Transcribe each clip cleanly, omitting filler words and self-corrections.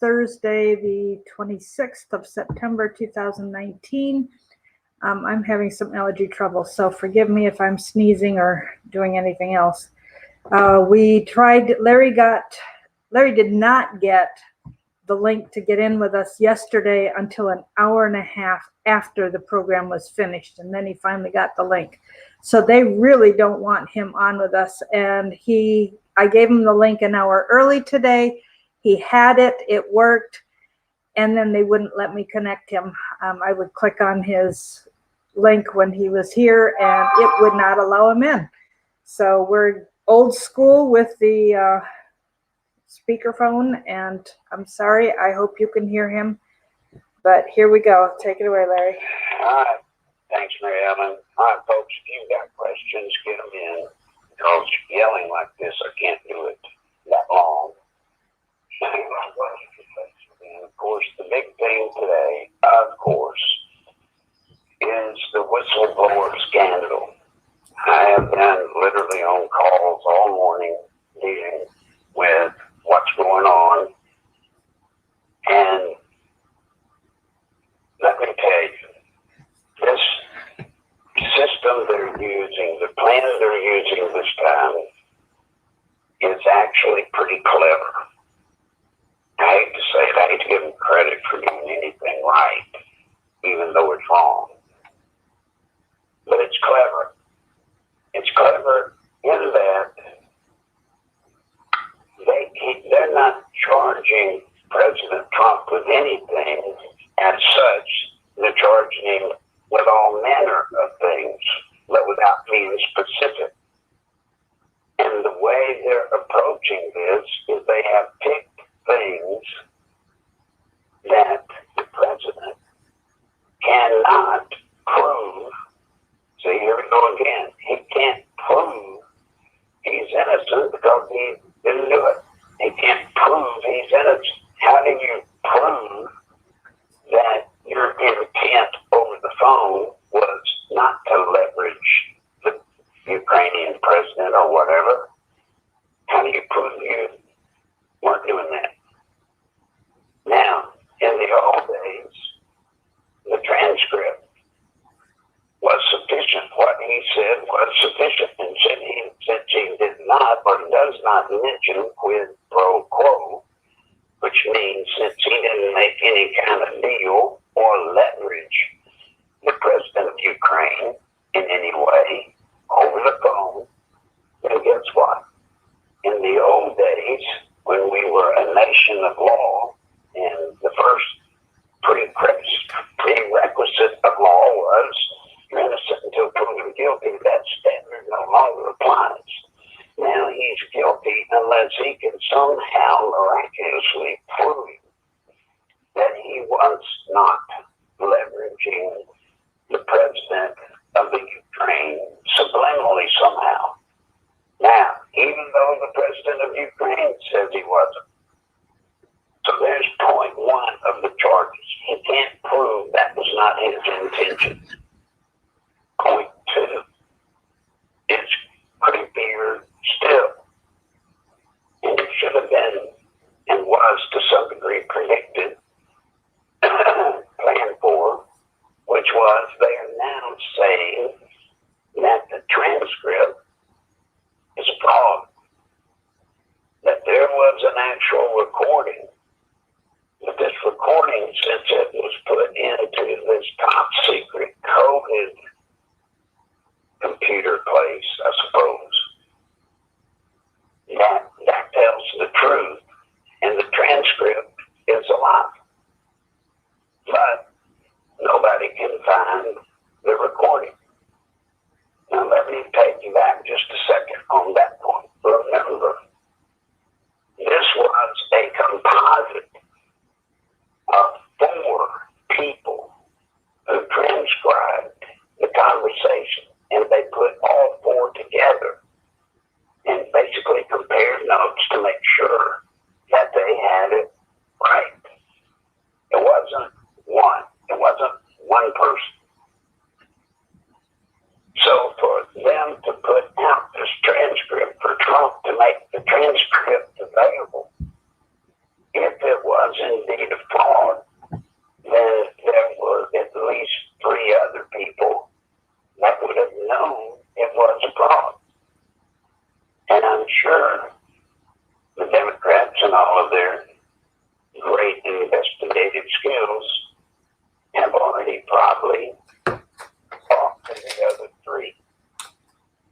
Thursday, the 26th of September, 2019. I'm having some allergy trouble, so forgive me if I'm sneezing or doing anything else. We tried, Larry did not get the link to get in with us yesterday until an hour and a half after the program was finished, and then he finally got the link. So they really don't want him on with us, and I gave him the link an hour early today. He had it, it worked, and then they wouldn't let me connect him. I would click on his link when he was here, and it would not allow him in. So we're old school with the speakerphone, and I'm sorry, I hope you can hear him, but here we go. Take it away, Larry. All right. Thanks, Mary Ellen. All right, folks, if you've got questions, get them in, because yelling like this, I can't do it that long. And of course, the big thing today, of course, is the whistleblower scandal. I have been literally on calls all morning dealing with what's going on. And let me tell you, this system they're using, the plan they're using this time, is actually pretty clever. I hate to say it, I hate to give them credit for doing anything right, even though it's wrong. But it's clever. It's clever in that they're not charging President Trump with anything as such. They're charging him with all manner of things, but without being specific. And the way they're approaching this is they have picked things that the president cannot prove. See, here we go again. He can't prove he's innocent because he didn't do it. He can't prove he's innocent. How do you prove that your intent over the phone was not to leverage the Ukrainian president or whatever? How do you prove you weren't doing that? Now, in the old days, the transcript was sufficient. What he said was sufficient. And since he did not or does not mention quid pro quo, which means since he didn't make any kind of deal or leverage the president of Ukraine in any way over the phone, then guess what? In the old days, when we were a nation of law, and the first prerequisite of law was you're innocent until proven guilty, that standard no longer applies. Now he's guilty unless he can somehow miraculously prove that he was not leveraging the president of the Ukraine subliminally somehow. Now, even though the president of Ukraine says he wasn't. So there's point one of the charges. He can't prove that was not his intention. Point two is creepier still. And it should have been and was to some degree predicted, planned for, which was they are now saying that the transcript is a fraud. That there was an actual recording. But this recording, since it was put into this top secret indeed a fraud, then there were at least three other people that would have known it was a fraud. And I'm sure the Democrats and all of their great investigative skills have already probably talked to the other three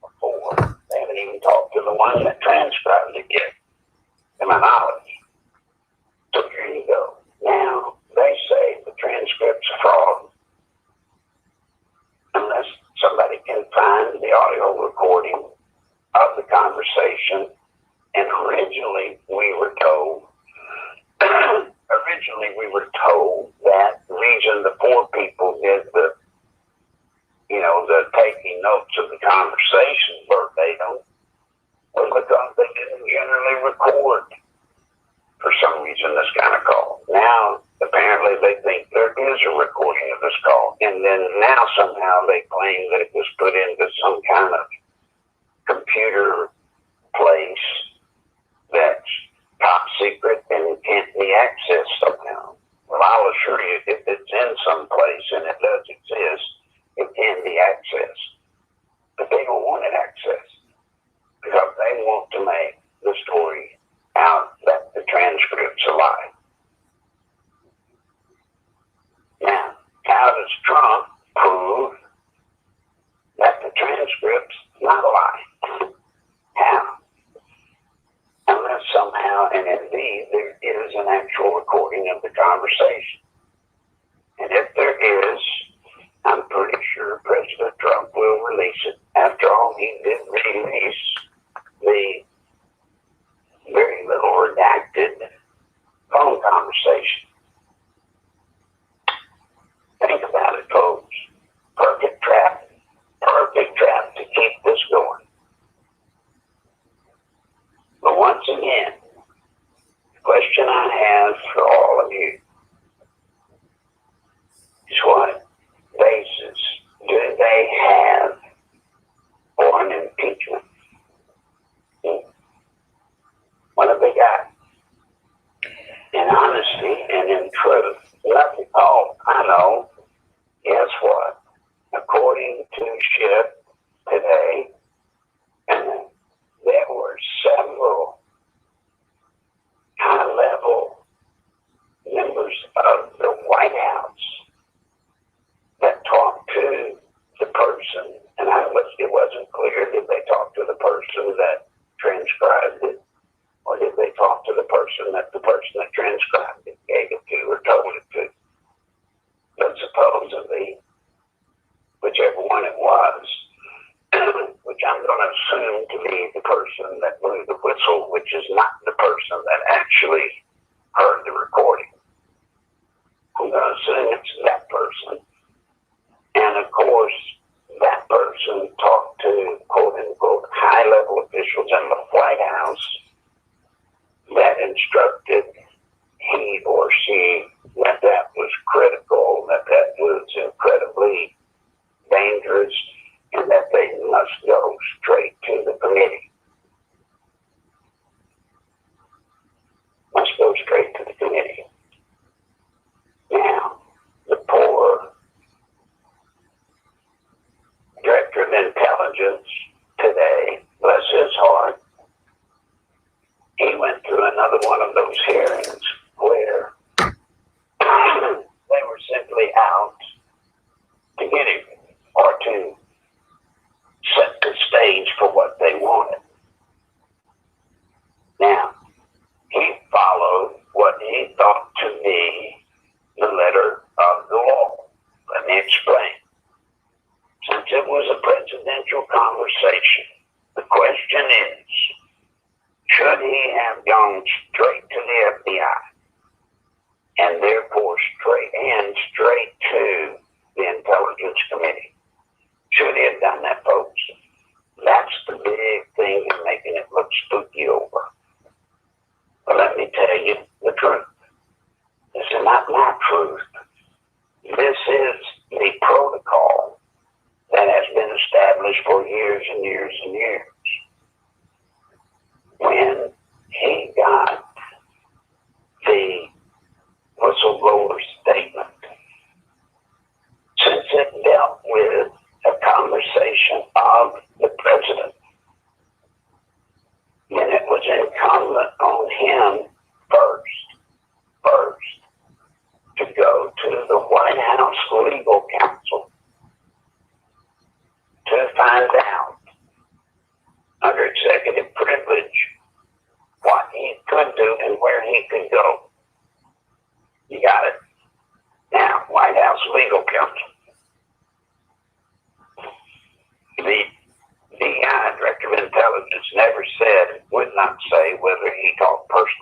or four. They haven't even talked to the one that transcribed it yet, to my knowledge. So here you go. Now, they say the transcript's a fraud unless somebody can find the audio recording of the conversation. And originally we were told that the reason the four people did the taking notes of the conversation verbatim was because they didn't generally record for some reason this kind of call. Now, apparently they think there is a recording of this call, and then now somehow they claim that it was put into some kind of computer place that's top secret and can't be accessed somehow. Well, I'll assure you, if it's in some place and it does exist, it can be accessed. But they don't want it accessed because they want to make the story out that the transcript's a lie. Now, how does Trump prove that the transcript's not a lie? How? Unless somehow, and indeed, there is an actual recording of the conversation. And if there is, I'm pretty sure President Trump will release it. After all, he did release the very little redacted phone conversation. Think about it, folks. Perfect trap to keep this going. But once again, the question I have for all of you is what basis do they have for an impeachment? What have they got? In honesty and in truth, nothing. Oh, I know. Guess what? According to Schiff today, there were several high-level members of the White House that talked to the person, and it wasn't clear, did they talk to the person that transcribed it, or did they talk to the person that transcribed it gave it to or told it to? But supposedly, whichever one it was, which I'm going to assume to be the person that blew the whistle, which is not the person that actually heard the recording. I'm going to assume it's that person. And of course, that person talked to quote-unquote high-level officials in the White House that instructed he or she that was critical, that was incredibly dangerous, and that they must go straight to the committee. Must go straight to the committee. Now, the poor director of intelligence today, bless his heart, he went through another one of those hearings where they were simply out to get him or to set the stage for what they wanted. Now, he followed what he thought to be the letter of the law. Let me explain. Since it was a presidential conversation, the question is, should he have gone straight to the FBI and therefore straight to the Intelligence Committee? Should he have done that, folks? That's the big thing in making it look spooky over. But let me tell you the truth. This is not my truth. This is the protocol that has been established for years and years and years. When he got the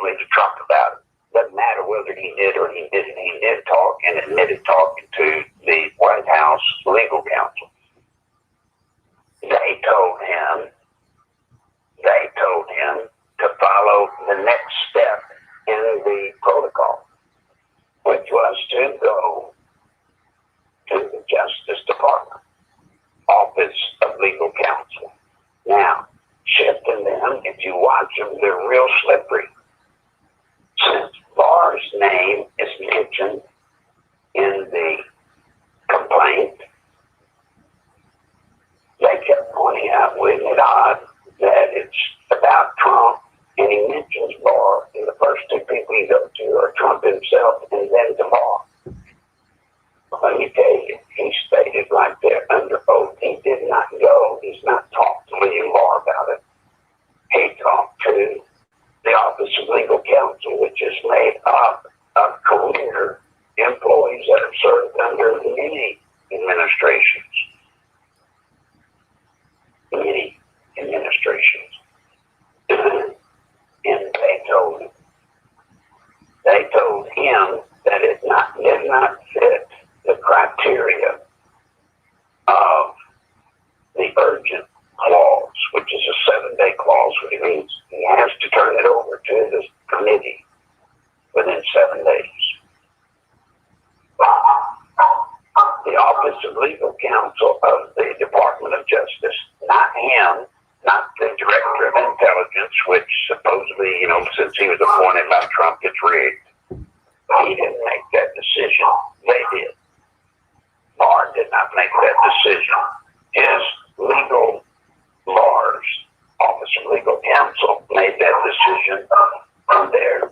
personally to Trump about it. Doesn't matter whether he did or he didn't. He did talk and admitted talking to the White House legal counsel. They told him to follow the next step in the protocol, which was to go to the Justice Department, Office of Legal Counsel. Now, shifting them, if you watch them, they're real slippery. Since Barr's name is mentioned in the complaint, they kept pointing out, wasn't it odd that it's about Trump, and he mentions Barr, and the first two people he goes to are Trump himself and then to Barr. Let me tell you, he stated right there under oath, he did not go, he's not talked to William Barr about it. He talked to the Office of Legal Counsel, which is made up of career employees that have served under many administrations. Many administrations. And they told him that it did not fit the criteria of the urgent clause, which is a 7-day clause, which means he has to turn it over to the committee within 7 days. The Office of Legal Counsel of the Department of Justice, not him, not the Director of Intelligence, which supposedly, since he was appointed by Trump, it's rigged. He didn't make that decision. They did. Barr did not make that decision. His legal Barr's Office of Legal Counsel made that decision, and they're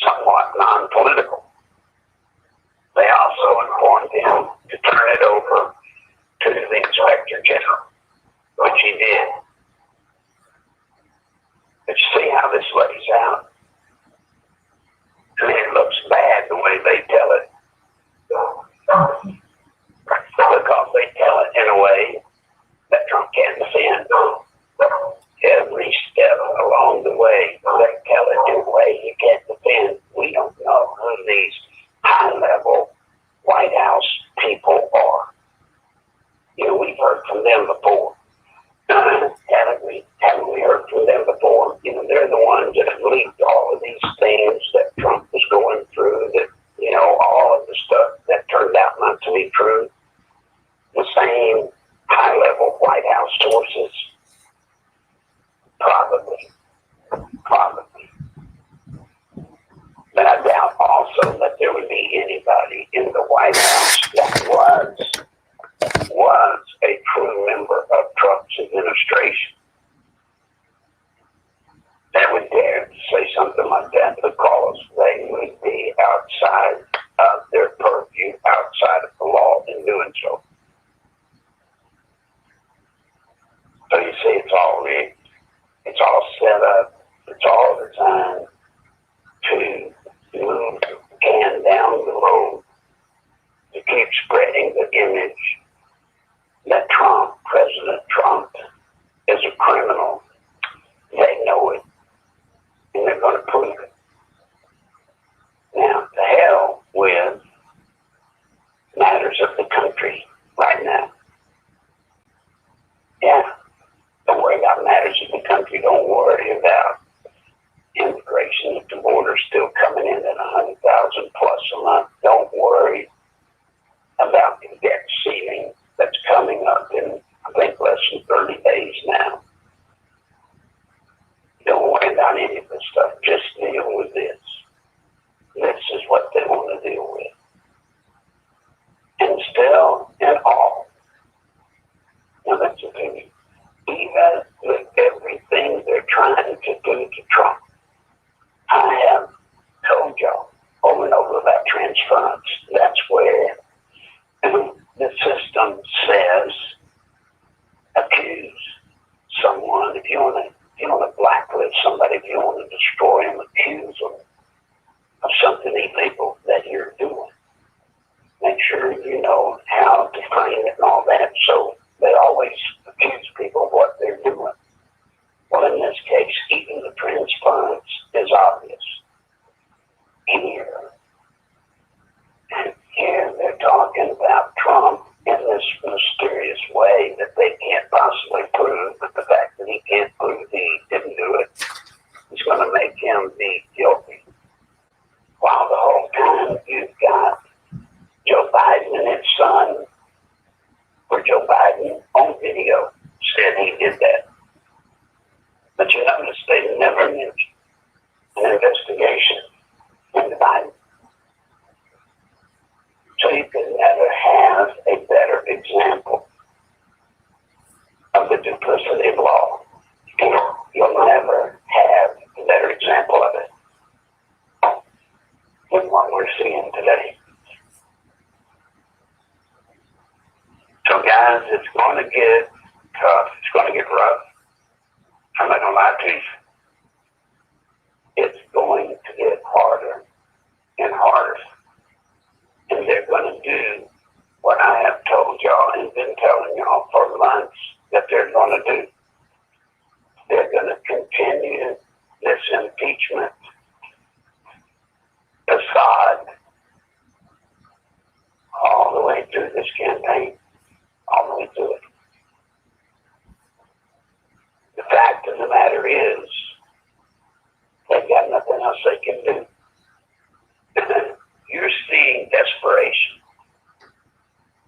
somewhat non-political. They also informed him to turn it over to the Inspector General, which he did. But you see how this lays out? I mean, it looks bad the way they tell it. Because they tell it in a way that Trump can't defend. Every step along the way, they tell it in a way he can't defend. We don't know who these high-level White House people are. We've heard from them before. Haven't we heard from them before? They're the ones that have leaked all of these things that Trump was going through, that, all of the stuff that turned out not to be true. The same high-level White House sources. Probably. But I doubt also that there would be anybody in the White House that was a true member of Trump's administration that would dare to say something like that, because they would be outside of their purview, outside of the law in doing so. So you see, it's all rigged. It's all set up. It's all designed to move the can down the road, to keep spreading the image that President Trump, is a criminal. They know it, and they're going to prove it. Now, to hell with matters of the country right now. Yeah, don't worry about matters of the country. Don't worry about immigration at the border still coming in at 100,000 plus a month. Don't worry about the debt ceiling that's coming up in, I think, less than 30 days now. Don't worry about any of this stuff. Just deal with this. This is what they want to deal with. And still, and all. Now, that's the thing. Even with everything they're trying to do to Trump, I have told y'all over and over about transference. That's where the system says accuse someone. If you want to blacklist somebody, if you want to destroy them, accuse them of something illegal that you're doing. Make sure you know how to frame it and all that. So they always accuse people of what they're doing. Well, in this case, even the transference is obvious. we're seeing today. So guys, it's going to get tough. It's going to get rough. I'm not going to lie to you. It's going to get harder and harder. And they're going to do what I have told y'all and been telling y'all for months that they're going to do. They're going to continue this impeachment facade all the way through this campaign, all the way through it. The fact of the matter is, they've got nothing else they can do. You're seeing desperation.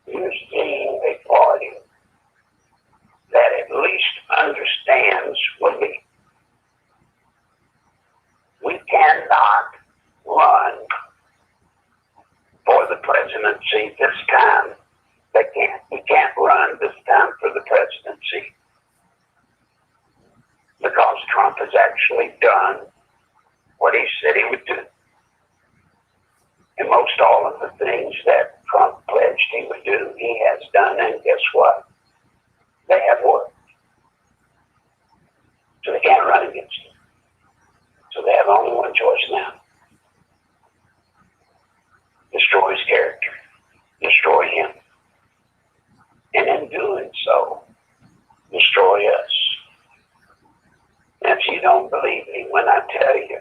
You're seeing a party that at least understands what we cannot run for the presidency this time. We can't run this time for the presidency because Trump has actually done what he said he would do. And most all of the things that Trump pledged he would do, he has done, and guess what? They have worked. So they can't run against him. So they have only one choice now. Destroy his character. Destroy him. And in doing so, destroy us. And if you don't believe me when I tell you,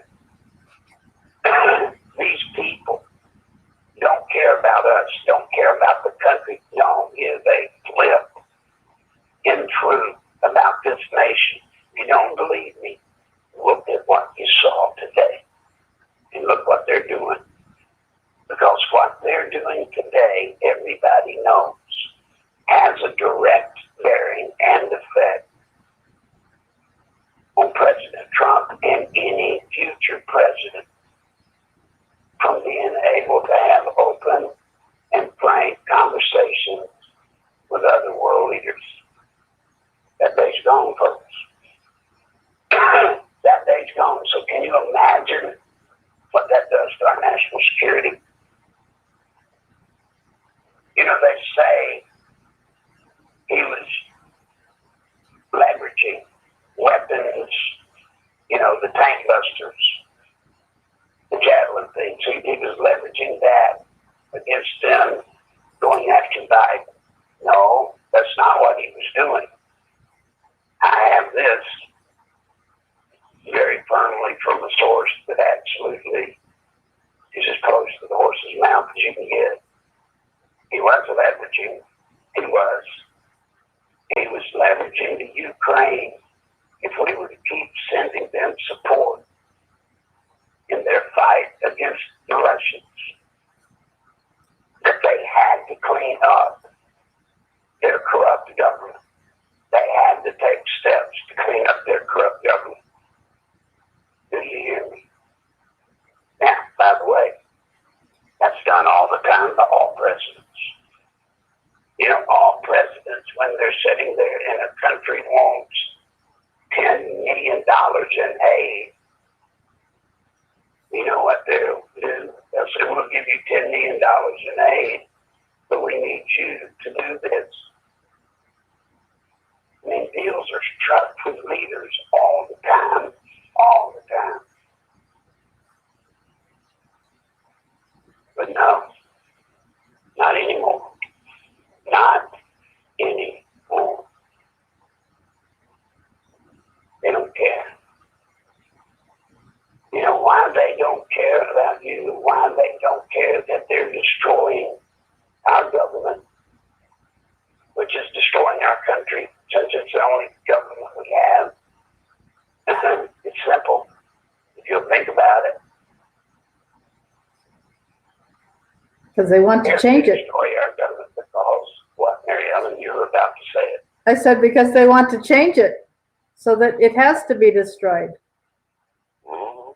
these people don't care about us, don't care about the country, don't give a flip in truth about this nation. If you don't believe me, look at what you saw today and look what they're doing. Because what they're doing today, everybody knows, has a direct bearing and effect on President Trump and any future president from being able to have open and frank conversations with other world leaders. That day's gone, folks. That day's gone. So can you imagine what that does to our national security? You know, they say he was leveraging weapons, you know, the tank busters, the javelin things. He was leveraging that against them going after Biden. No, that's not what he was doing. I have this very firmly from a source that absolutely is as close to the horse's mouth as you can get. He was leveraging. He was leveraging the Ukraine. If we were to keep sending them support in their fight against the Russians, that they had to clean up their corrupt government. They had to take steps to clean up their corrupt government. Do you hear me? Now, by the way, that's done all the time by all presidents. You know, all presidents, when they're sitting there in a country wants $10 million in aid, you know what they'll do? They'll say, we'll give you $10 million in aid, but we need you to do this. I mean, deals are struck with leaders all the time, all the time. But no, not anymore. Not anymore. They don't care. You know why they don't care about you? Why they don't care that they're destroying our government, which is destroying our country, since it's the only government we have. It's simple. If you'll think about it. Because they want to change it. Destroy our government because what, Mary Ellen, you were about to say it. I said because they want to change it so that it has to be destroyed. Mm-hmm.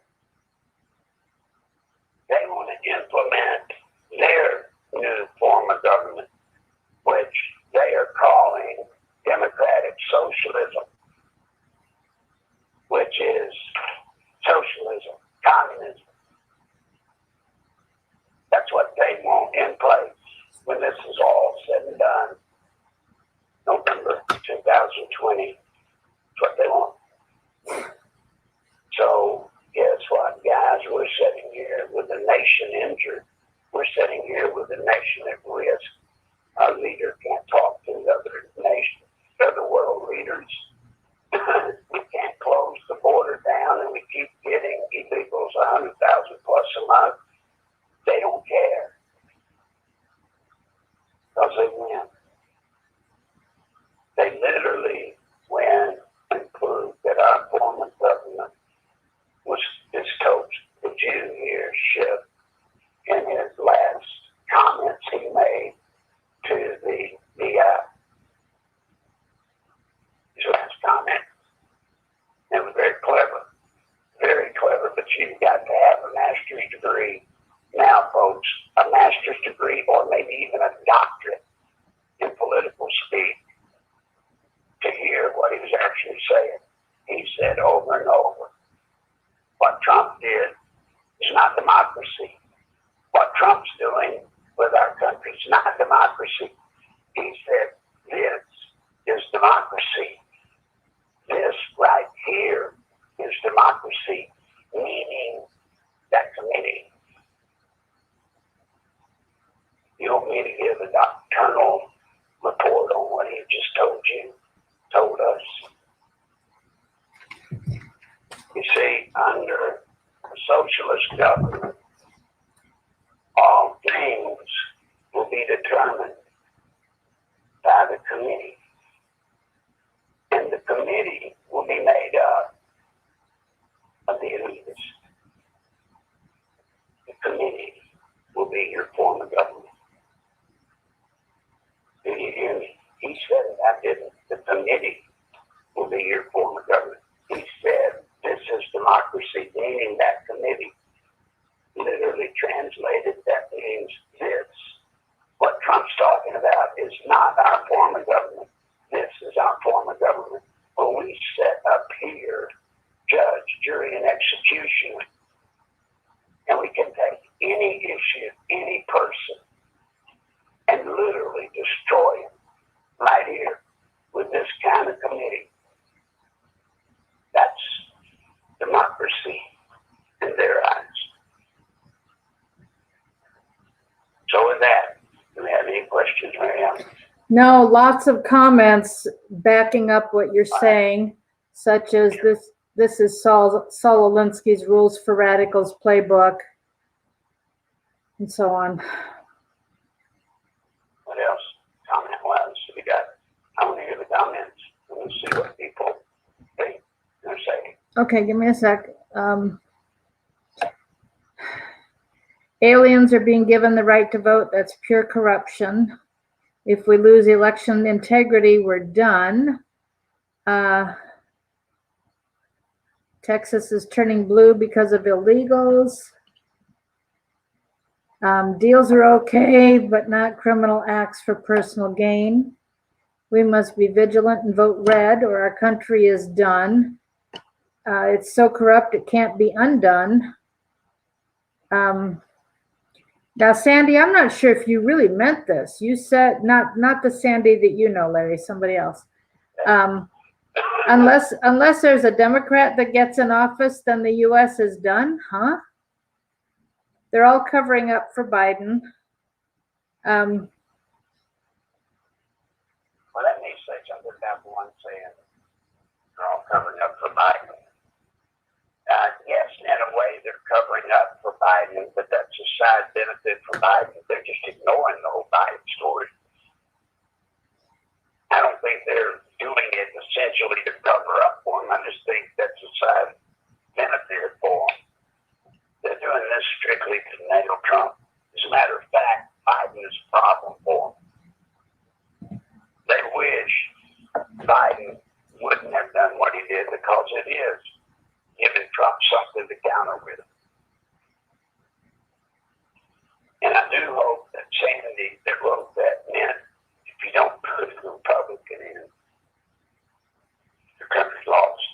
They want to implement their new form of government, which they are calling democratic socialism, which is socialism, communism. nation injured. We're sitting here with a nation at risk. Our leader can't talk to other nations, other world leaders. We can't close the border down, and we keep getting illegals 100,000 plus a month. They don't care because they win. They literally win and prove that our former government is coached. Did you hear Schiff in his last comments he made to the his last comment? It was very clever, but you've got to have a master's degree now, folks, a master's degree or maybe even a doctorate in political speak to hear what he was actually saying. He said over and over, what Trump did is not democracy. What Trump's doing with our country is not democracy. He said, this is democracy. This right here is democracy, meaning that committee. You want me to give a doctrinal report on what he just told us? You see, under a socialist government, all things will be determined by the committee. And the committee will be made up of the elitists. The committee will be your form of government. Did you hear me? He said it, I didn't. The committee will be your form of government. He said this is democracy, meaning that committee. Literally translated, that means this. What Trump's talking about is not our form of government. This is our form of government. When we set up here, judge, jury, and execution, and we can take any issue, any person, and literally destroy him right here with this kind of committee. That's democracy in their eyes. So with that, do we have any questions, Marianne? No, lots of comments backing up what you're saying, such as this is Saul Alinsky's Rules for Radicals playbook, and so on. What else? Comment-wise, we got, I want to hear the comments. We'll see what people think and say. Okay, give me a sec. Aliens are being given the right to vote. That's pure corruption. If we lose election integrity, we're done. Texas is turning blue because of illegals. Deals are okay, but not criminal acts for personal gain. We must be vigilant and vote red, or our country is done. It's so corrupt it can't be undone. Now, Sandy, I'm not sure if you really meant this. You said, not the Sandy that you know, Larry, somebody else. Unless there's a Democrat that gets in office, then the U.S. is done, huh? They're all covering up for Biden. Well, let me say something about one saying they're all covering up for Biden. Yes, in a way, they're covering up for Biden, but that's a side benefit for Biden. They're just ignoring the whole Biden story. I don't think they're doing it essentially to cover up for him. I just think that's a side benefit for them. They're doing this strictly to nail Trump. As a matter of fact, Biden is a problem for them. They wish Biden wouldn't have done what he did because it is giving Trump something to counter with. And I do hope that Sandy that wrote that meant if you don't put a Republican in, your country's lost.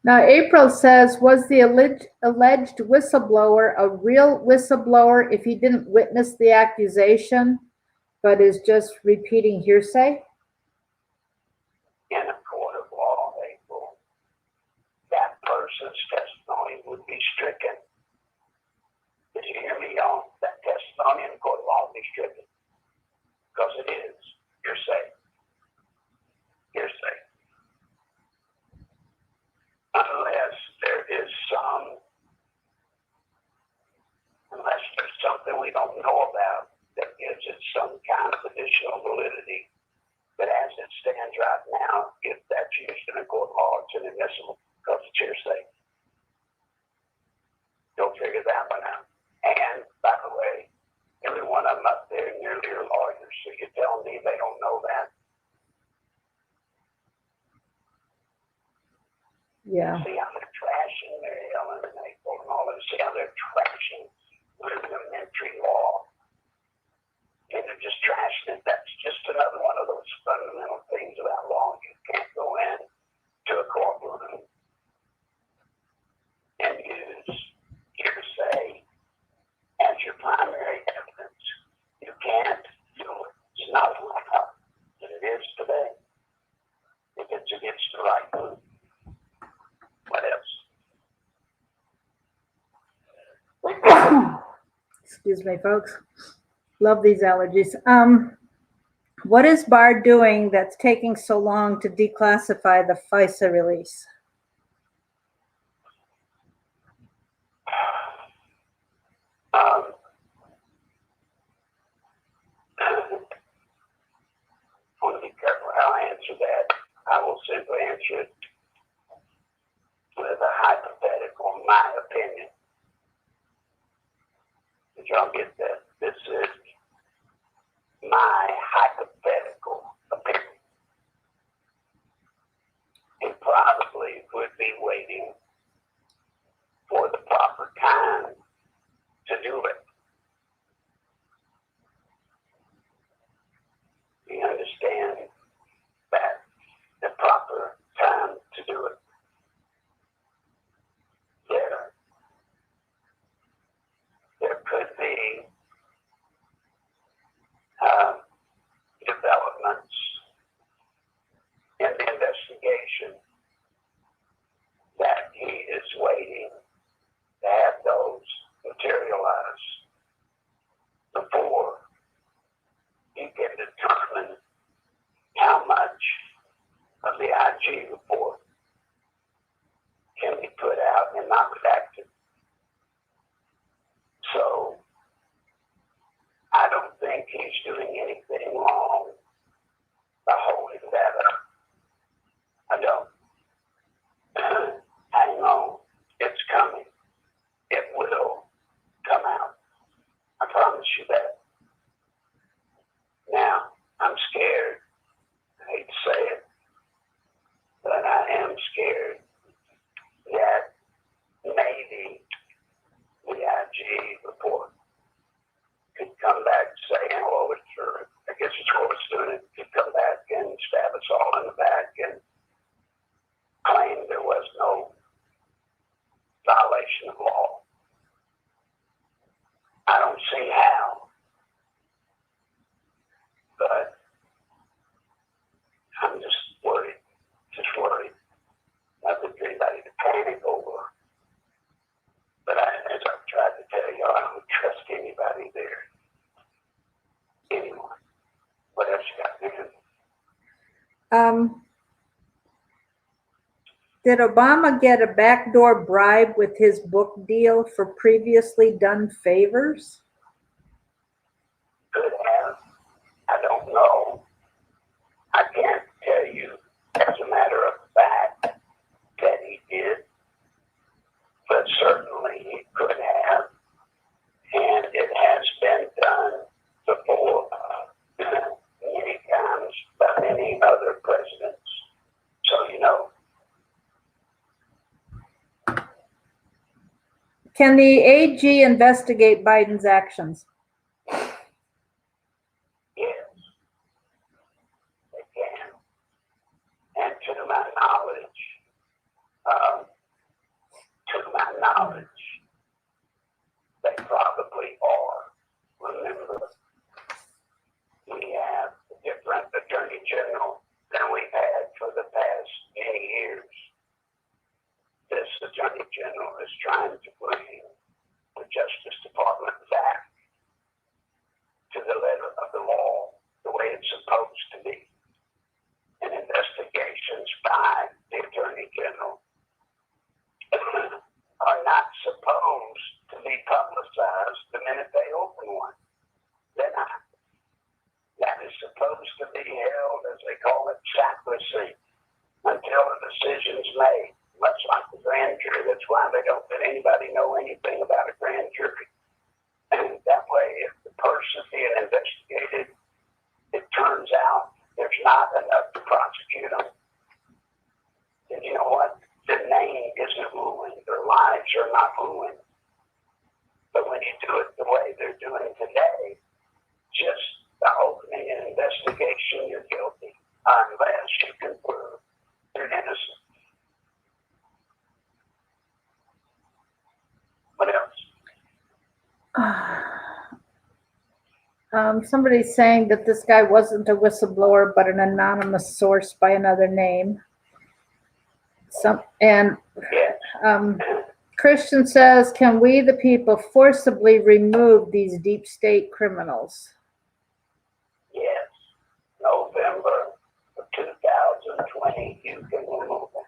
Now, April says, was the alleged whistleblower a real whistleblower if he didn't witness the accusation, but is just repeating hearsay? In a court of law, April, that person's testimony would be stricken restricted. Because it is. You're safe. You're safe. Unless there's something we don't know about that gives it some kind of additional validity. But as it stands right now, if that's used in a court of law, it's inadmissible because it's hearsay. Don't figure that one out. And by the way, every one of them up there nearly are lawyers, so you tell me they don't know that. Yeah. See how they're trashing Mary Ellen and April and all that. See how they're trashing rudimentary law. And they're just trashing it. That's just another one of those fundamental things about law. You can't go in to a courtroom and use hearsay as your primary evidence. You can't do it. It's not allowed. And it is today. If it's against the right move. What else? Excuse me, folks. Love these allergies. What is Barr doing that's taking so long to declassify the FISA release? I want to be careful how I answer that. I will simply answer it with a hypothetical, my opinion. Did y'all get that? This is my hypothetical opinion. It probably would be waiting for the proper time to do it. You understand that the proper time to do it. There could be developments in the investigation that he is waiting to have those materialize before he can determine how much of the IG report can be put out and not redacted. So I don't think he's doing anything wrong by holding that up. I don't. Hang on. It's coming. It will come out. I promise you that. Now, I'm scared. I hate to say it, but I am scared that maybe the IG report could come back saying, oh, it's true. I guess it's what it's doing. It could come back and stab us all in the back and claim there was no violation of law. I don't see how, but I'm just worried. Nothing for anybody to panic over. But as I've tried to tell you, I don't trust anybody there. Anyone. What else you got, man? Did Obama get a backdoor bribe with his book deal for previously done favors? Could have. I don't know. I can't tell you as a matter of fact that he did, but certainly he could have, and it has been done before many times by many other presidents. So, you know. Can the AG investigate Biden's actions? Yes, they can. And to my knowledge, they probably are. Remember, we have a different attorney general than we've had for the past many years. This attorney general is trying to bring the Justice Department back to the you do it the way they're doing today, just by opening an investigation, you're guilty, unless you can prove you're innocent. What else? Somebody's saying that this guy wasn't a whistleblower, but an anonymous source by another name. Christian says, can we, the people, forcibly remove these deep state criminals? Yes. November of 2020, you can remove it.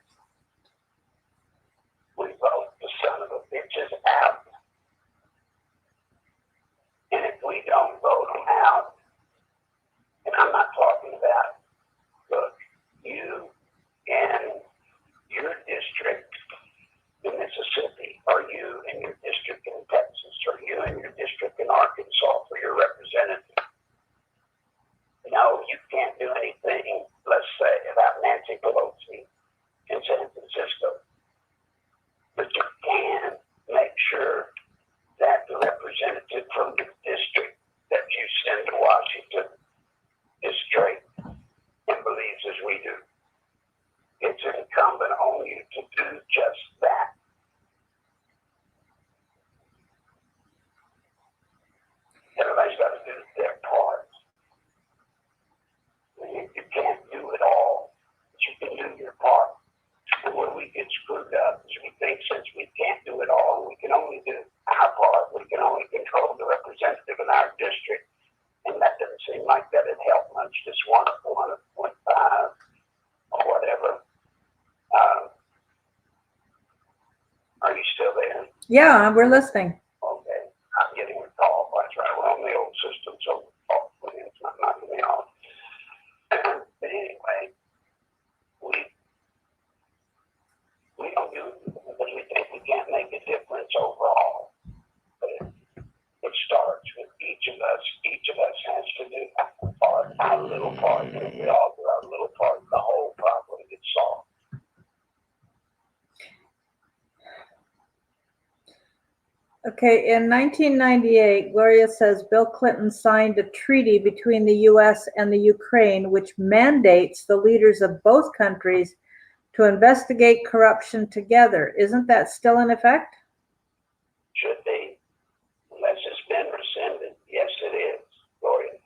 We vote the son of a bitches out. And if we don't vote them out, and I'm not talking about, look, you and your district in Mississippi, or you and your district in Texas, or you and your district in Arkansas for your representative. No, you can't do anything, let's say, about Nancy Pelosi in San Francisco. But you can make sure that the representative from the district that you send to Washington is straight and believes as we do. It's incumbent on you to do just that. Everybody's got to do their part. You can't do it all, but you can do your part. And where we get screwed up is we think since we can't do it all, we can only do our part. We can only control the representative in our district. And that doesn't seem like that would help much. Just 1.5 or whatever. Are you still there? Yeah, we're listening. Okay. I'm getting a call. That's right. We're on the old system, so hopefully it's not knocking me off. But anyway, we don't do it because we think we can't make a difference overall. But it starts with each of us. Each of us has to do our part, our little part. And if we all do our little part, the whole problem gets solved. Okay, in 1998, Gloria says Bill Clinton signed a treaty between the U.S. and the Ukraine, which mandates the leaders of both countries to investigate corruption together. Isn't that still in effect? Should be, unless it's been rescinded. Yes, it is, Gloria.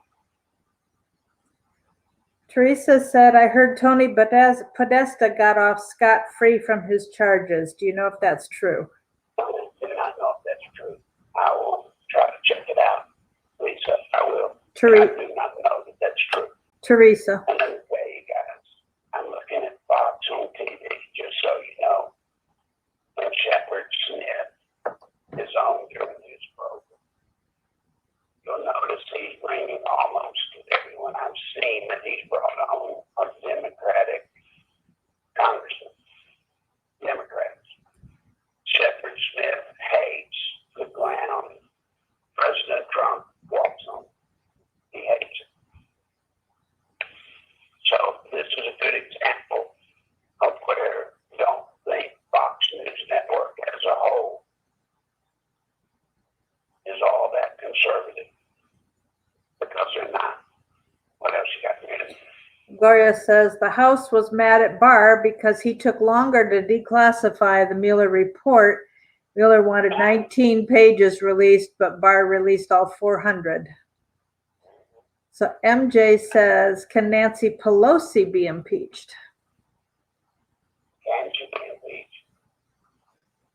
Teresa said, I heard Tony Podesta got off scot-free from his charges. Do you know if that's true? I do not know if that's true. I will try to check it out, Lisa. I will. I do not know that that's true. Teresa. Another way, you guys, I'm looking at Fox on TV, just so you know, when Shepard Smith is on during his program. You'll notice he's bringing almost everyone I've seen that he's brought on are Democratic congressmen, Democrats. Shepard Smith hates the ground President Trump walks on. He hates it. So this is a good example of where you don't think Fox News Network as a whole is all that conservative, because they're not. What else you got there? Gloria says the House was mad at Barr because he took longer to declassify the Mueller report. Mueller wanted 19 pages released, but Barr released all 400. So MJ says, can Nancy Pelosi be impeached? Can she be impeached?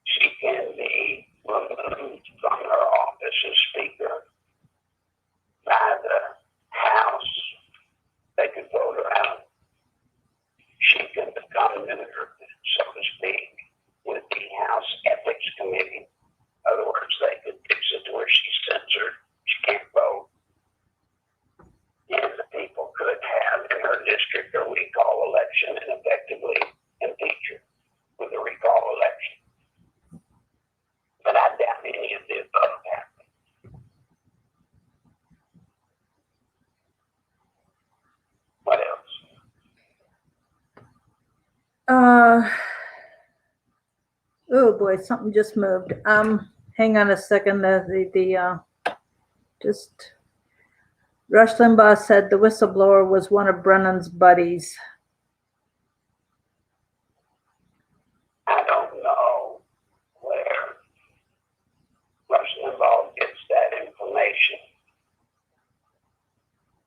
She can be removed from her office as Speaker by the House. They could vote her out. She can become neuter, so to speak, with the House Ethics Committee. In other words, they could fix it to where she's censored. She can't vote. And the people could have in her district a recall election and effectively impeach her with a recall election. But I doubt any of the above happened. What else? Oh boy, something just moved. hang on a second. Just Rush Limbaugh said the whistleblower was one of Brennan's buddies. I don't know where Rush Limbaugh gets that information,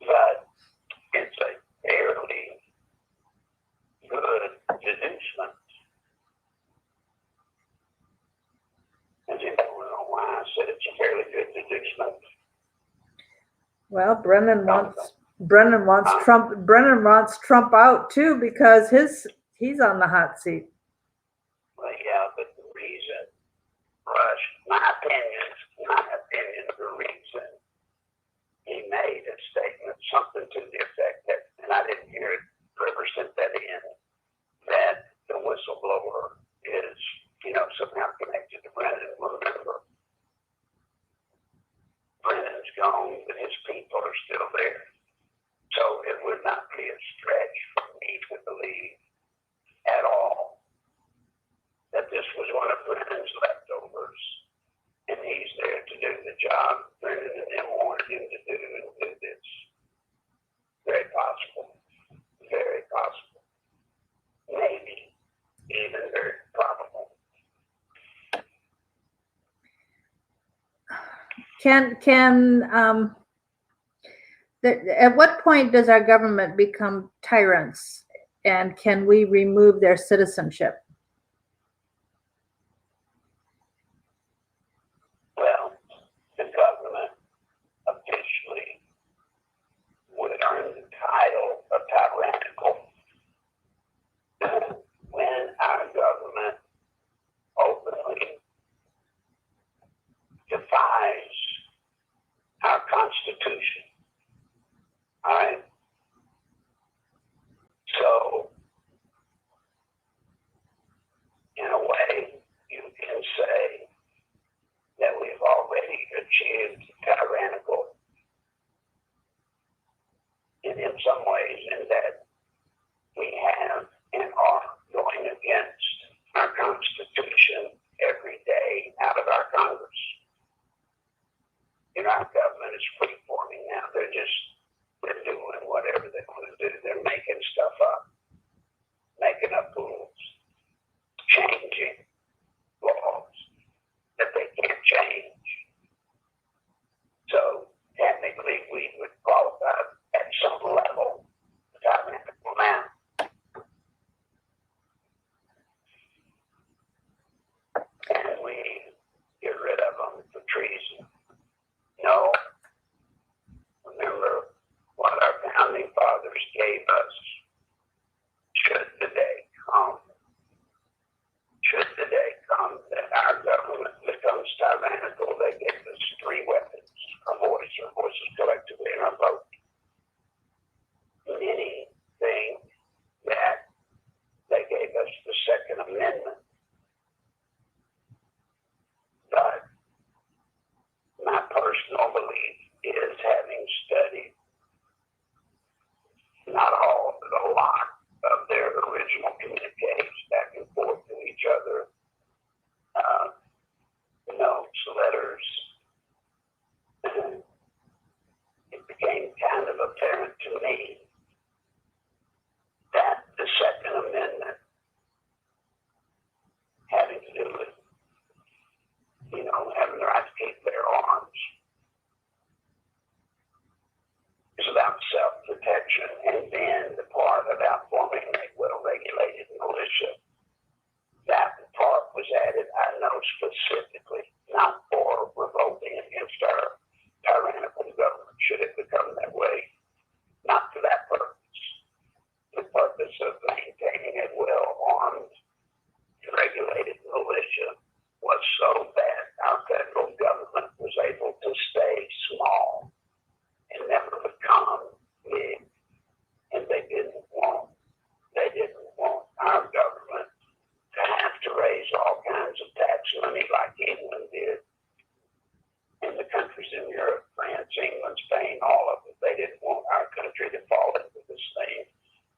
but it's a fairly good deducement. And you don't know why I said it's a fairly good deducement. Well, Brennan wants Trump out too because he's on the hot seat. Well, yeah, but the reason, Rush, my opinion, the reason he made a statement, something to the effect that, and I didn't hear it, Trevor sent that in, that the whistleblower is, somehow connected to Brennan. Remember, Brennan's gone, but his people are still there. So it would not be a stretch for me to believe at all that this was one of Brennan's leftovers, and he's there to do the job Brennan and them wanted him to do and do this. Very possible. Very possible. Maybe even very probable. At what point does our government become tyrants, and can we remove their citizenship? Well, the government officially would earn the title of tyrannical when our government openly defies our Constitution. All right? So, in a way, you can say that we've already achieved tyrannical in some ways, in that we have and are going against our Constitution every day out of our Congress. Our government is free-forming now. They're doing whatever they want to do. They're making stuff up, making up rules, changing laws that they can't change. So technically, we would qualify at some level tyrannical now. And we get rid of them for treason. No. Remember what our founding fathers gave us. Should the day come that our government becomes tyrannical, they gave us 3 weapons: our voices collectively, and our vote. Many think that they gave us the Second Amendment. But my personal belief is, having studied not all, but a lot of their original communiques back and forth to each other, notes, letters, it became kind of apparent to me that the Second Amendment, having to do with, having the right to keep their arms, is about self-protection, and then the part about forming a well-regulated militia, that part was added, I know specifically, not for revolting against our tyrannical government, should it become that way, not for that purpose. The purpose of maintaining a well-armed, regulated militia was so that our federal government was able to stay small and never become big. And they didn't want our government to have to raise all kinds of tax money like England did. And the countries in Europe, France, England, Spain, all of it, they didn't want our country to fall into this thing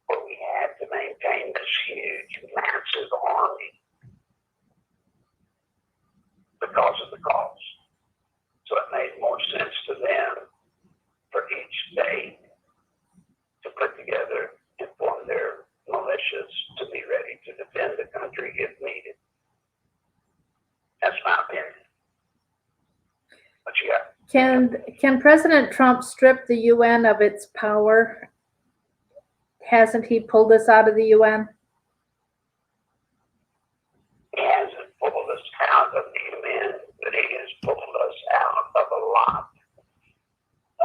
where we had to maintain this huge, massive army because of the cost. Can President Trump strip the UN of its power? Hasn't he pulled us out of the UN? He hasn't pulled us out of the UN, but he has pulled us out of a lot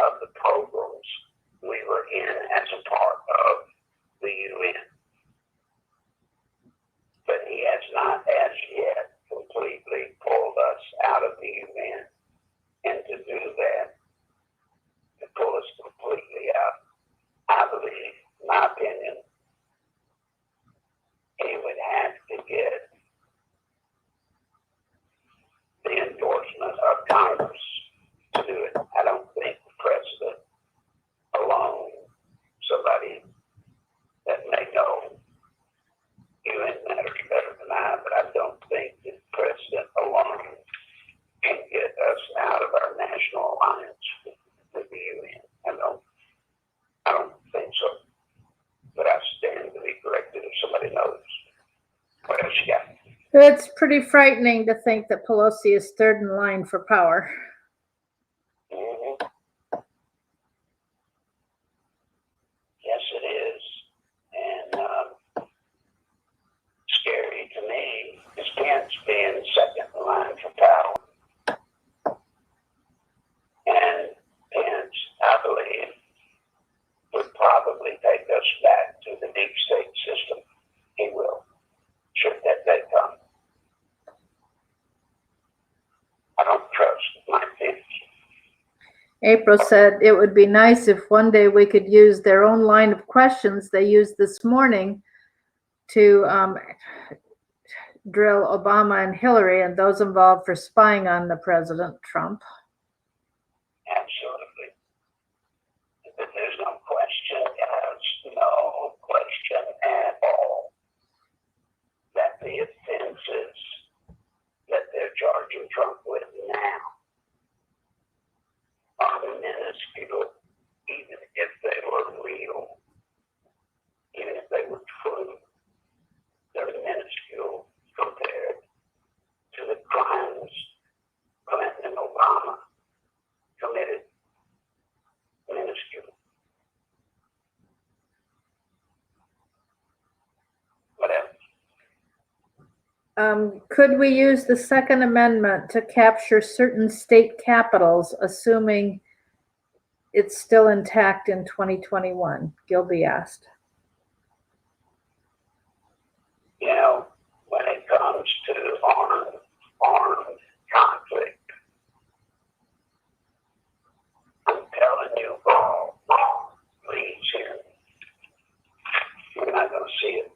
of the programs we were in as a part of the UN. But he has not as yet completely pulled us out of the UN. And to do that, to pull us completely out, I believe, in my opinion, he would have to get the endorsement of Congress to do it. I don't think the president alone, somebody that may know UN matters better than I, but I don't think the president alone can get us out of our national alliance with the UN. I don't think so. But I stand to be corrected if somebody knows. What else you got? It's pretty frightening to think that Pelosi is third in line for power. Mm-hmm. Yes, it is. And scary to me is Pence being second in line for power. And Pence, I believe, would probably take us back to the deep state system. He will, should that day come. I don't trust my Pence. April said it would be nice if one day we could use their own line of questions they used this morning to drill Obama and Hillary and those involved for spying on the President Trump. Absolutely. But there's no question, guys, no question at all that the offenses that they're charging Trump with now are minuscule, even if they were real, even if they were true. They're minuscule compared to the crimes Clinton and Obama committed. Minuscule. What else? Could we use the Second Amendment to capture certain state capitals, assuming it's still intact in 2021? Gilby asked. You know, when it comes to armed conflict, I'm telling you, please hear me. We're not going to see it.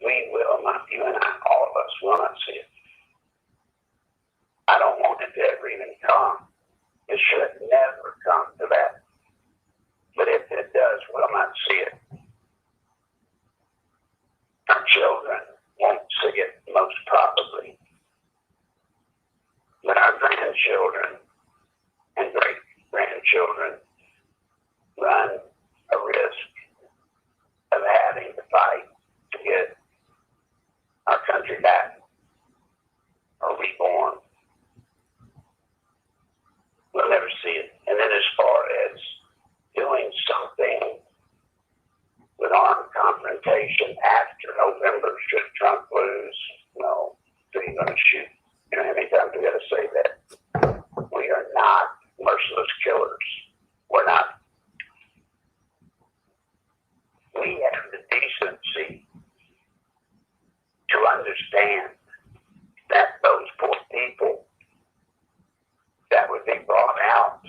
We will not, you and I, all of us will not see it. I don't want it to ever even come. It should never come to that. But if it does, we'll not see it. Our children won't see it, most probably. But our grandchildren and great-grandchildren run a risk of having to fight to get our country back or reborn. We'll never see it. And then as far as doing something with armed confrontation after November, should Trump lose, no, who are you going to shoot? You know how many times we got to say that? We are not merciless killers. We're not. We have the decency to understand that those poor people that would be brought out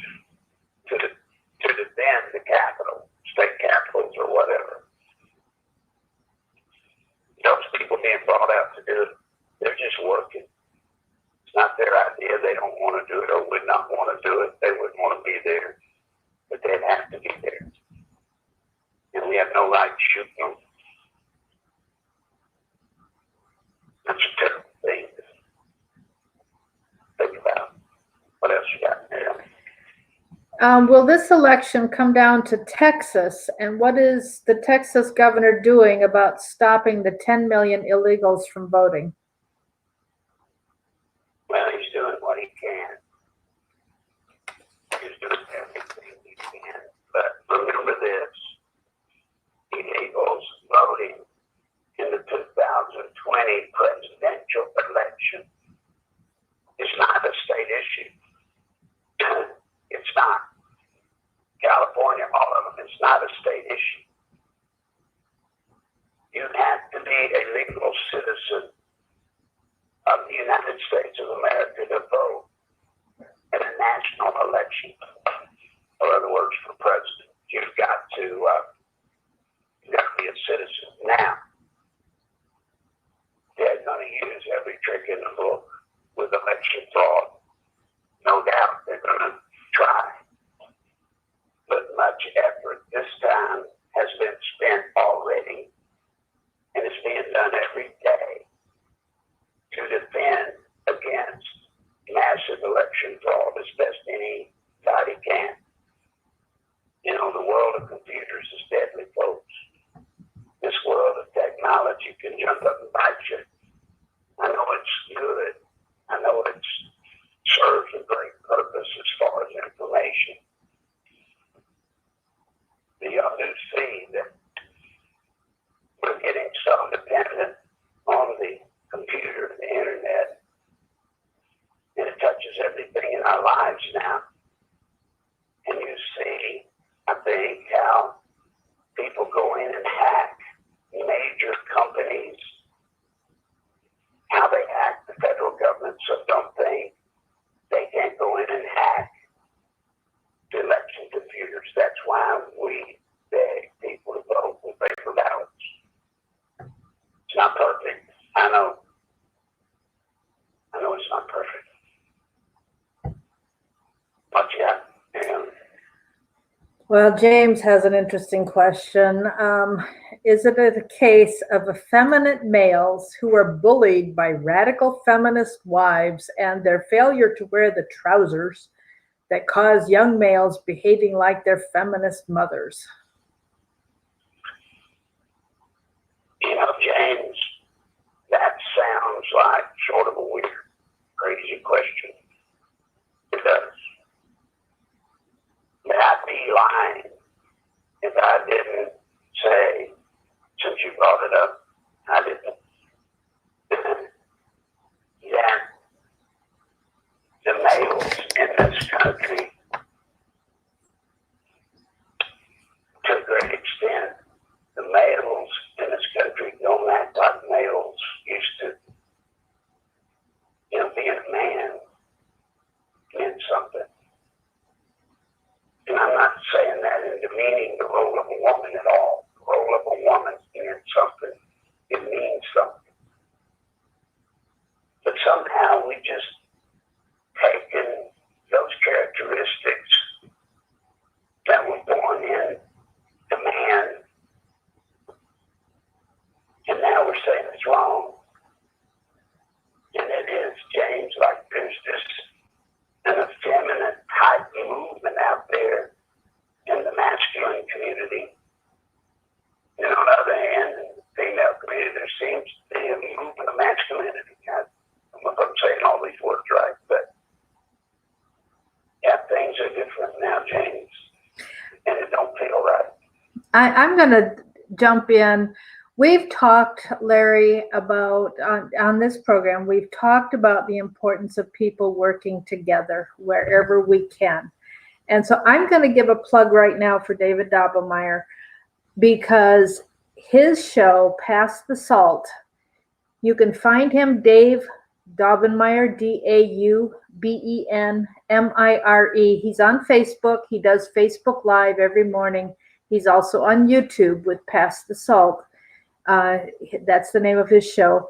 to defend the capital, state capitals or whatever, those people being brought out to do it, they're just working. It's not their idea. They don't want to do it or would not want to do it. They wouldn't want to be there, but they'd have to be there. And we have no right to shoot them. That's a terrible thing to think about. What else you got there? Will this election come down to Texas? And what is the Texas governor doing about stopping the 10 million illegals from voting? Well, he's doing what he can. not a state issue. You have to be a legal citizen of the United States of America to vote in a national election, or other words, for president. You've got to be a citizen. Now, they're going to use every trick in the book with election fraud. No doubt they're going to try. But much effort this time has been spent already, and it's being done every day to defend against massive election fraud as best anybody can. You know, the world of computers is deadly, folks. This world of technology can jump up and bite you. I know it's good. I know it serves a great purpose as far as information. But y'all do see that we're getting so dependent on the computer, the internet, and it touches everything in our lives now. And you see, I think, how people go in and hack major companies, how they hack the federal government. So don't think they can't go in and hack the election computers. That's why we beg people to vote with paper ballots. It's not perfect. I know it's not perfect. But yeah. Well, James has an interesting question. Is it a case of effeminate males who are bullied by radical feminist wives and their failure to wear the trousers that cause young males behaving like their feminist mothers? You know, James, that sounds like sort of a weird, crazy question. It does. But I'd be lying if I didn't say, since you brought it up, I didn't, that the males in this country, to a great extent, the males in this country don't act like males used to. You know, being a man meant something. And I'm not saying that in demeaning the role of a woman at all. The role of a woman means something. It means something. But somehow we just taken those characteristics that were born in the man, and now we're saying it's wrong. And it is, James, like there's this an effeminate type movement out there in the masculine community. And on the other hand, in the female community, there seems to be a movement of masculinity. I don't know if I'm saying all these words right, but yeah, things are different now, James, and it don't feel right. I'm going to jump in. We've talked, Larry, about on this program, we've talked about the importance of people working together wherever we can. And so I'm going to give a plug right now for David Dobbelmeyer, because his show, Pass the Salt, you can find him, Dave Dobbelmeyer, Daubenmire. He's on Facebook. He does Facebook Live every morning. He's also on YouTube with Pass the Salt. That's the name of his show.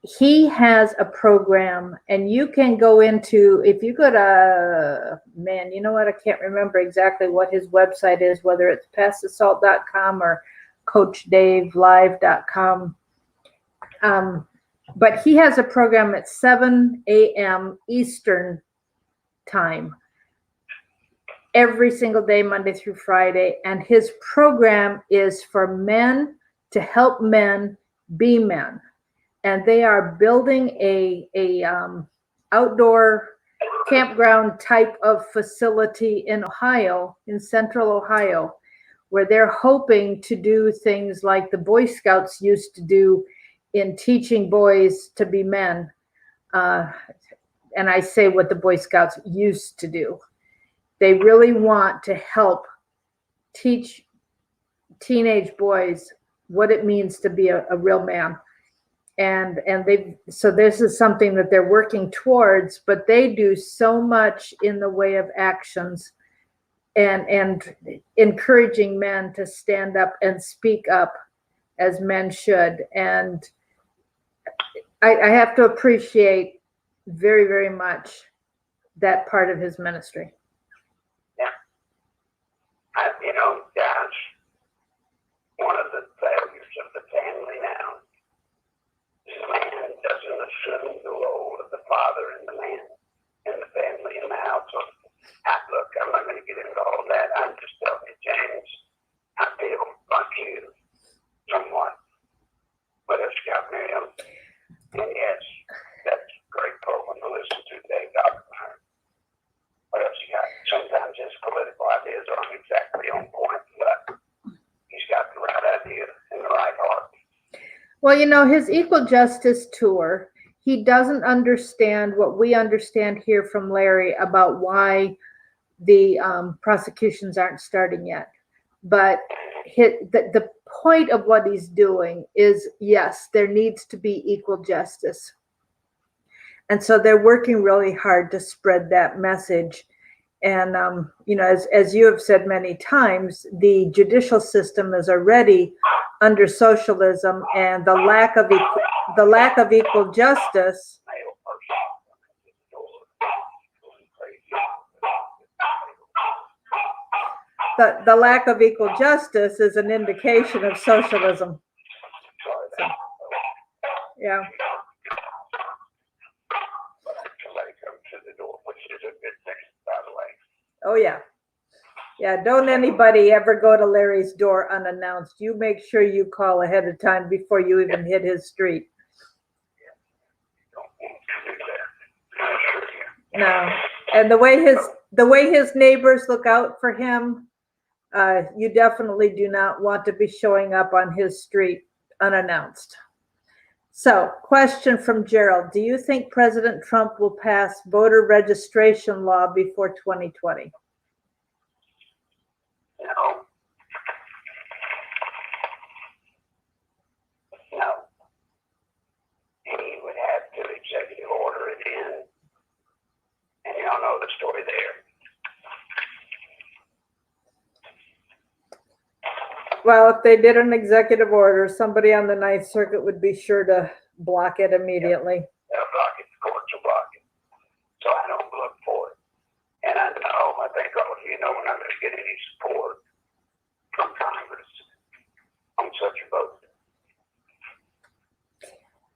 He has a program, and you can go into, if you go to, man, you know what, I can't remember exactly what his website is, whether it's passthesalt.com or coachdavelive.com. But he has a program at 7 a.m. Eastern time every single day, Monday through Friday. And his program is for men to help men be men. And they are building a outdoor campground type of facility in Ohio, in central Ohio, where they're hoping to do things like the Boy Scouts used to do in teaching boys to be men. And I say what the Boy Scouts used to do. They really want to help teach teenage boys what it means to be a real man. And so this is something that they're working towards, but they do so much in the way of actions and encouraging men to stand up and speak up as men should. And I have to appreciate very, very much that part of his ministry. Yeah. That's one of the failures of the family now. The man doesn't assume the role of the father and the man in the family and the household. Look, I'm not going to get into all that. I'm just telling you, James, I feel like you somewhat. What else you got, Miriam? And yes, that's a great program to listen to today, Dr. Meyer. What else you got? Sometimes his political ideas aren't exactly on point, but he's got the right idea and the right heart. Well, his equal justice tour, he doesn't understand what we understand here from Larry about why the prosecutions aren't starting yet. But the point of what he's doing is, yes, there needs to be equal justice. And so they're working really hard to spread that message. And, as you have said many times, the judicial system is already under socialism, and the lack of equal justice. The lack of equal justice is an indication of socialism. So, yeah. Oh, yeah. Yeah, don't anybody ever go to Larry's door unannounced. You make sure you call ahead of time before you even hit his street. No. And the way his neighbors look out for him, you definitely do not want to be showing up on his street unannounced. So, question from Gerald. Do you think President Trump will pass voter registration law before 2020? No. He would have to executive order it in. And y'all know the story there. Well, if they did an executive order, somebody on the Ninth Circuit would be sure to block it immediately. They'll block it. The courts will block it. So I don't look for it. And I think all of you know we're not going to get any support from Congress on such a vote.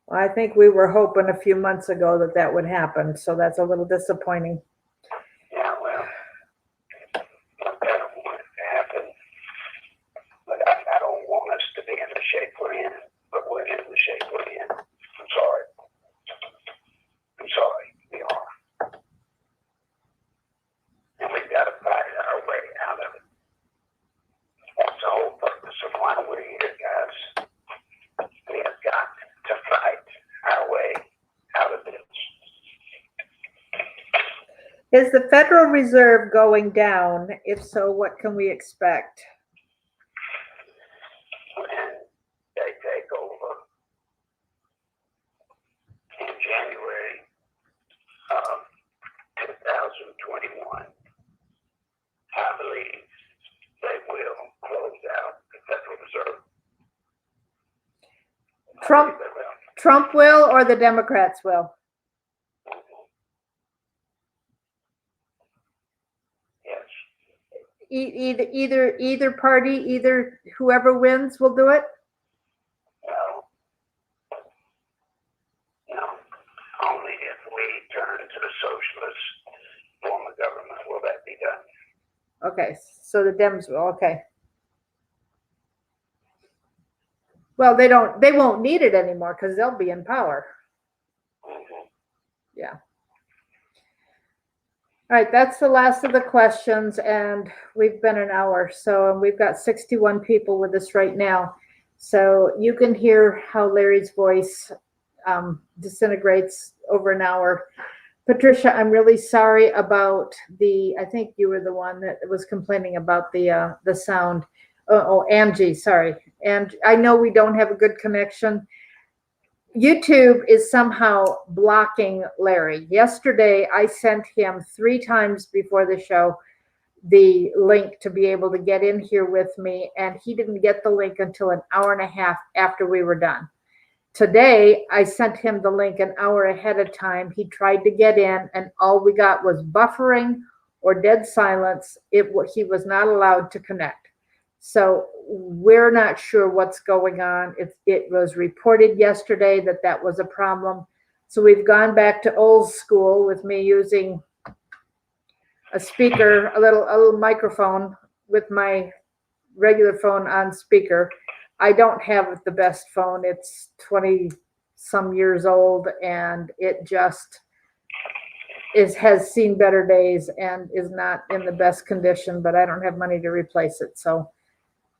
Well, I think we were hoping a few months ago that would happen, so that's a little disappointing. Yeah, well, I don't want it to happen, but I don't want us to be in the shape we're in, but we're in the shape we're in. I'm sorry. We are. And we've got to fight our way out of it. That's the whole purpose of why we're here, guys. We have got to fight our way out of this. Is the Federal Reserve going down? If so, what can we expect? When they take over in January of 2021, I believe they will close out the Federal Reserve. Trump will, or the Democrats will? Yes. Either party, whoever wins will do it? No. Only if we turn to the socialist form of government will that be done. Okay, so the Dems will, okay. Well, they won't need it anymore because they'll be in power. Mm-hmm. Yeah. All right, that's the last of the questions, and we've been an hour, so we've got 61 people with us right now. So you can hear how Larry's voice disintegrates over an hour. Patricia, I'm really sorry about I think you were the one that was complaining about the sound. Angie, sorry. And I know we don't have a good connection. YouTube is somehow blocking Larry. Yesterday, I sent him 3 times before the show the link to be able to get in here with me, and he didn't get the link until an hour and a half after we were done. Today, I sent him the link an hour ahead of time. He tried to get in, and all we got was buffering or dead silence. He was not allowed to connect. So we're not sure what's going on. It was reported yesterday that that was a problem. So we've gone back to old school with me using a speaker, a little microphone with my regular phone on speaker. I don't have the best phone. It's 20 some years old, and it just has seen better days and is not in the best condition, but I don't have money to replace it. So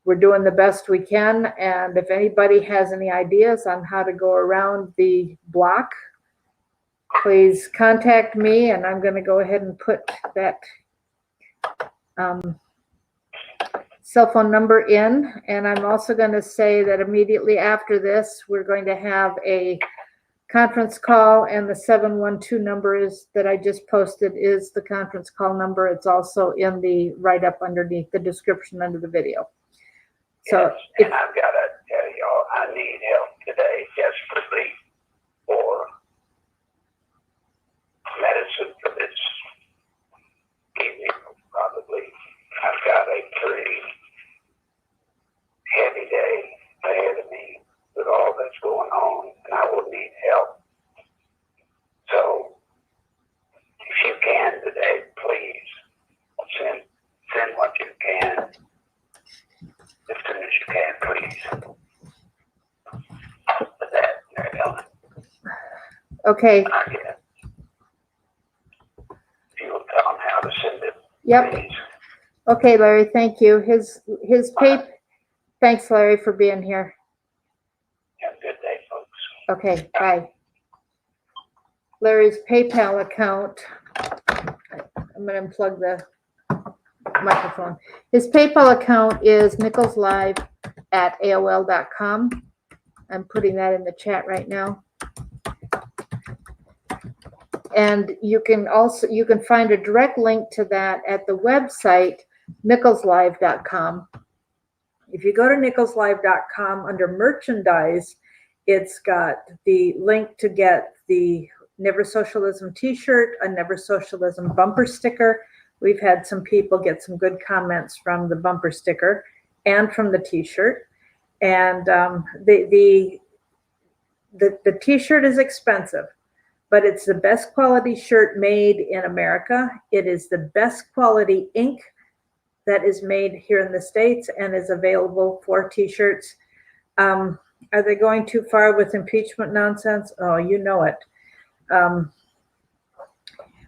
we're doing the best we can. And if anybody has any ideas on how to go around the block, please contact me, and I'm going to go ahead and put that cell phone number in. And I'm also going to say that immediately after this, we're going to have a conference call, and the 712 number is that I just posted is the conference call number. It's also in the write-up underneath the description under the video. So, yes, and I've got to tell y'all, I need help today desperately for medicine for this evening, probably. I've got a pretty heavy day ahead of me with all that's going on, and I will need help. So, if you can today, please send what you can. As soon as you can, please. With that, Mary Ellen. okay. If you will tell them how to send it. Yep. Please. Okay, Larry, thank you. Thanks, Larry, for being here. Have a good day, folks. Okay, bye. Larry's PayPal account, I'm going to unplug the microphone. His PayPal account is nicholslive@aol.com. I'm putting that in the chat right now. And you can find a direct link to that at the website, nicholslive.com. If you go to nicholslive.com under merchandise, it's got the link to get the Never Socialism t-shirt, a Never Socialism bumper sticker. We've had some people get some good comments from the bumper sticker and from the t-shirt. And the t-shirt is expensive, but it's the best quality shirt made in America. It is the best quality ink that is made here in the States and is available for t-shirts. Are they going too far with impeachment nonsense? Oh, you know it.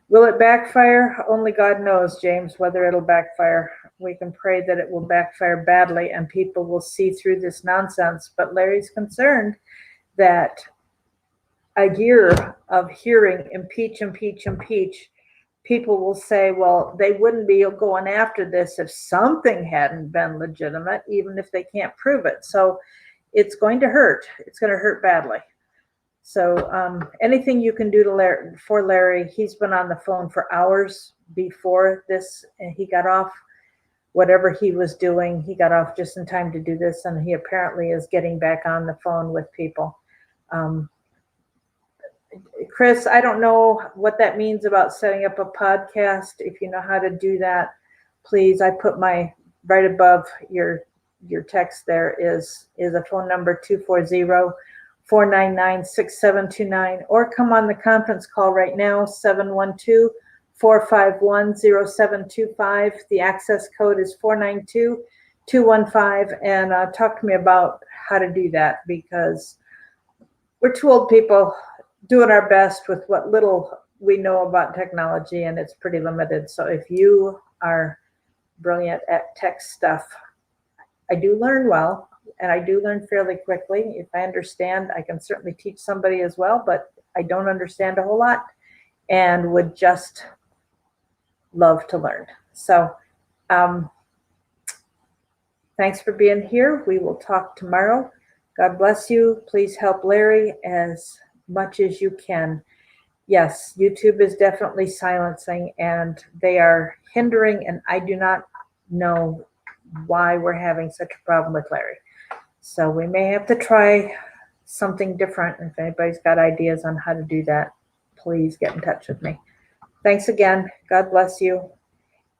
Will it backfire? Only God knows, James, whether it'll backfire. We can pray that it will backfire badly and people will see through this nonsense. But Larry's concerned that a year of hearing impeach, people will say, well, they wouldn't be going after this if something hadn't been legitimate, even if they can't prove it. So it's going to hurt. It's going to hurt badly. So anything you can do for Larry, he's been on the phone for hours before this, and he got off whatever he was doing. He got off just in time to do this, and he apparently is getting back on the phone with people. Chris, I don't know what that means about setting up a podcast. If you know how to do that, please. I put my right above your text there is a phone number 240-499-6729, or come on the conference call right now, 712-451-0725. The access code is 492-215, and talk to me about how to do that, because we're two old people doing our best with what little we know about technology, and it's pretty limited. So if you are brilliant at tech stuff, I do learn well, and I do learn fairly quickly. If I understand, I can certainly teach somebody as well, but I don't understand a whole lot and would just love to learn. So Thanks for being here. We will talk tomorrow. God bless you. Please help Larry as much as you can. Yes, YouTube is definitely silencing and they are hindering, and I do not know why we're having such a problem with Larry. So we may have to try something different. If anybody's got ideas on how to do that, please get in touch with me. Thanks again. God bless you.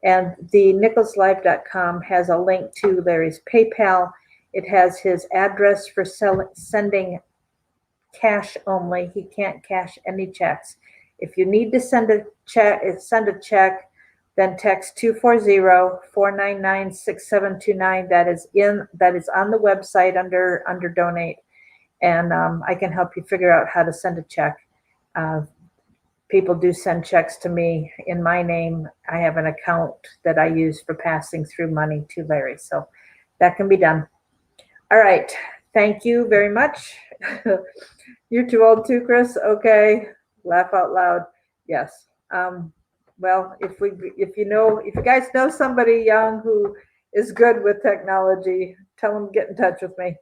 And the nicholslive.com has a link to Larry's PayPal. It has his address for sending cash only. He can't cash any checks. If you need to send a check, then text 240-499-6729. That is on the website under donate, and I can help you figure out how to send a check. People do send checks to me in my name. I have an account that I use for passing through money to Larry, so that can be done. All right. Thank you very much. You're too old too, Chris? Okay. Laugh out loud. Yes. Well, if you guys know somebody young who is good with technology, tell them to get in touch with me.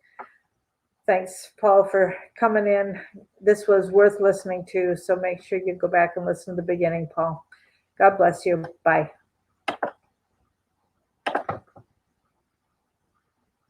Thanks, Paul, for coming in. This was worth listening to, so make sure you go back and listen to the beginning, Paul. God bless you. Bye.